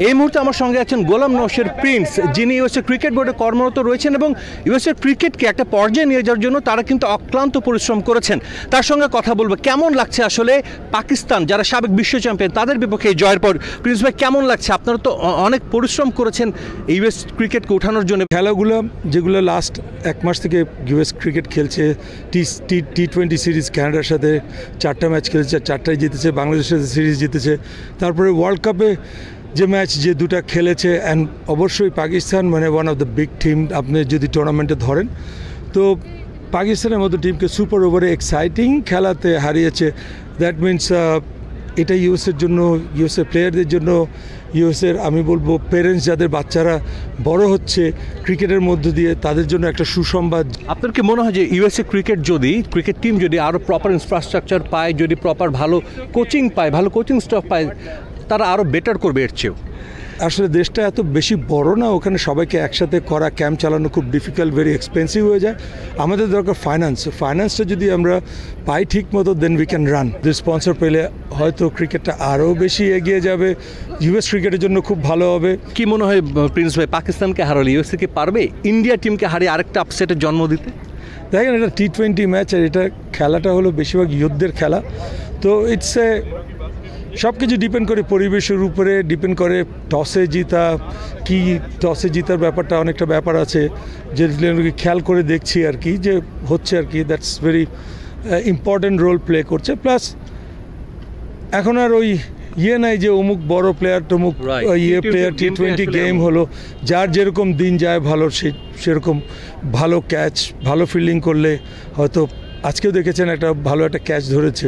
এই মুহূর্তে আমার সঙ্গে আছেন গোলাম নওশের প্রিন্স, যিনি ইউএসএ ক্রিকেট বোর্ডে কর্মরত রয়েছেন এবং ইউএসএ ক্রিকেটকে একটা পর্যায়ে নিয়ে যাওয়ার জন্য তারা কিন্তু অক্লান্ত পরিশ্রম করেছেন। তার সঙ্গে কথা বলবো কেমন লাগছে আসলে পাকিস্তান যারা সাবেক বিশ্ব চ্যাম্পিয়ন তাদের বিপক্ষে জয়ের পর। প্রিন্স ভাই কেমন লাগছে? আপনারা তো অনেক পরিশ্রম করেছেন ইউএস ক্রিকেটকে ওঠানোর জন্য। খেলাগুলো যেগুলো লাস্ট এক মাস থেকে ইউএস ক্রিকেট খেলছে, টি-20 সিরিজ কানাডার সাথে 4টা ম্যাচ খেলেছে, 4টাই জিতেছে, বাংলাদেশের সাথে সিরিজ জিতেছে, তারপরে ওয়ার্ল্ড কাপে যে ম্যাচ যে দুটা খেলেছে, অ্যান্ড অবশ্যই পাকিস্তান মানে one of the big team আপনি যদি টুর্নামেন্টে ধরেন। তো পাকিস্তানের মতো টিমকে সুপার ওভারে এক্সাইটিং খেলাতে হারিয়েছে। দ্যাট মিনস এটা ইউএসের জন্য, ইউএসএ প্লেয়ারদের জন্য, ইউএসের আমি বলবো পেরেন্টস যাদের বাচ্চারা বড় হচ্ছে ক্রিকেটের মধ্য দিয়ে, তাদের জন্য একটা সুসংবাদ। আপনার কি মনে হয় যে ইউএসএ ক্রিকেট টিম যদি আরও প্রপার ইনফ্রাস্ট্রাকচার পায়, যদি প্রপার ভালো কোচিং পায়, ভালো কোচিং স্টাফ পায়, তারা আরও বেটার করবে এর চেয়েও? আসলে দেশটা এত বেশি বড় না, ওখানে সবাইকে একসাথে করা ক্যাম্প চালানো খুব ডিফিকাল্ট, ভেরি এক্সপেন্সিভ হয়ে যায়। আমাদের দরকার ফাইন্যান্সটা যদি আমরা পাই ঠিক মতো, then we can run. Sponsor পেলে হয়তো ক্রিকেটটা আরও বেশি এগিয়ে যাবে, ইউএস ক্রিকেটের জন্য খুব ভালো হবে। কি মনে হয় প্রিন্স ভাই, পাকিস্তানকে হারালে ইউএসএ কি পারবে ইন্ডিয়া টিমকে হারিয়ে আরেকটা আপসেটের জন্ম দিতে? দেখেন, এটা টি-20 ম্যাচ, আর এটা খেলাটা হলো বেশিরভাগ যুদ্ধের খেলা। তো ইটস এ সব কিছু ডিপেন্ড করে পরিবেশের উপরে, ডিপেন্ড করে টসে জিতার ব্যাপারটা অনেকটা ব্যাপার আছে, যে খেয়াল করে দেখছি আর কি যে হচ্ছে আর কি। That's very important role play করছে। প্লাস এখন আর ওই নাই যে অমুক বড় প্লেয়ার টমুক প্লেয়ার, টি-20 গেম হলো, যার যেরকম দিন যায় ভালো সেরকম ভালো ক্যাচ, ভালো ফিল্ডিং করলে হয়তো আজকেও দেখেছেন একটা ভালো একটা ক্যাচ ধরেছে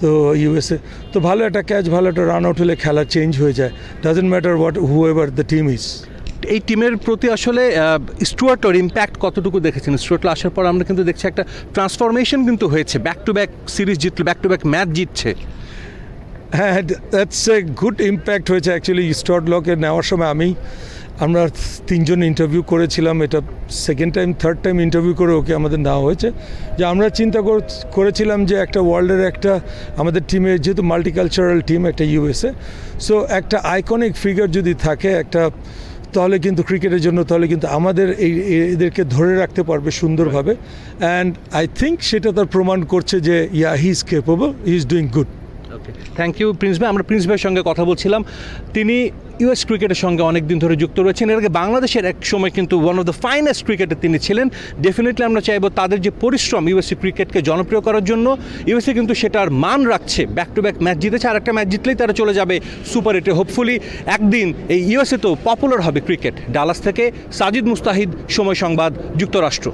তো ইউএসএ, তো ভালো একটা ক্যাচ, ভালো একটা রান আউট হলে খেলা চেঞ্জ হয়ে যায়। Doesn't matter whoever the team is. এই টিমের প্রতি আসলে স্টুয়ার্টের ইম্প্যাক্ট কতটুকু দেখেছেন? স্টুয়ার্ট আসার পর আমরা কিন্তু দেখছি একটা ট্রান্সফরমেশন কিন্তু হয়েছে, ব্যাক টু ব্যাক সিরিজ জিতলে, ব্যাক টু ব্যাক ম্যাচ জিতছে। হ্যাঁ, দ্যাটস এ গুড ইম্প্যাক্ট হয়েছে অ্যাকচুয়ালি। স্টুয়ার্ট লকে নেওয়ার সময় আমরা 3 জন ইন্টারভিউ করেছিলাম, এটা থার্ড টাইম ইন্টারভিউ করে ওকে আমাদের নেওয়া হয়েছে। যে আমরা চিন্তা করেছিলাম যে একটা ওয়ার্ল্ডের একটা আমাদের টিমে, যেহেতু মাল্টিকালচারাল টিম একটা ইউএসএ, সো একটা আইকনিক ফিগার যদি থাকে একটা, তাহলে কিন্তু ক্রিকেটের জন্য, তাহলে কিন্তু আমাদের এদেরকে ধরে রাখতে পারবে সুন্দরভাবে। অ্যান্ড আই থিঙ্ক সেটা তার প্রমাণ করছে যে he is capable, he is doing good. Okay, thank you Prince ভাই। আমরা প্রিন্স ভাইয়ের সঙ্গে কথা বলছিলাম, তিনি ইউএস ক্রিকেটের সঙ্গে অনেক দিন ধরে যুক্ত রয়েছেন। এর আগে বাংলাদেশের এক সময় কিন্তু one of the finest cricketer তিনি ছিলেন। ডেফিনেটলি আমরা চাইবো তাদের যে পরিশ্রম ইউএসএ ক্রিকেটকে জনপ্রিয় করার জন্য, ইউএসএ কিন্তু সেটার মান রাখছে, ব্যাক টু ব্যাক ম্যাচ জিতেছে, আর একটা ম্যাচ জিতলেই তারা চলে যাবে সুপার 8-এ। হোপফুলি একদিন এই ইউএসএ তো পপুলার হবে ক্রিকেট। ডালাস থেকে সাজিদ মুস্তাহিদ, সময় সংবাদ, যুক্তরাষ্ট্র।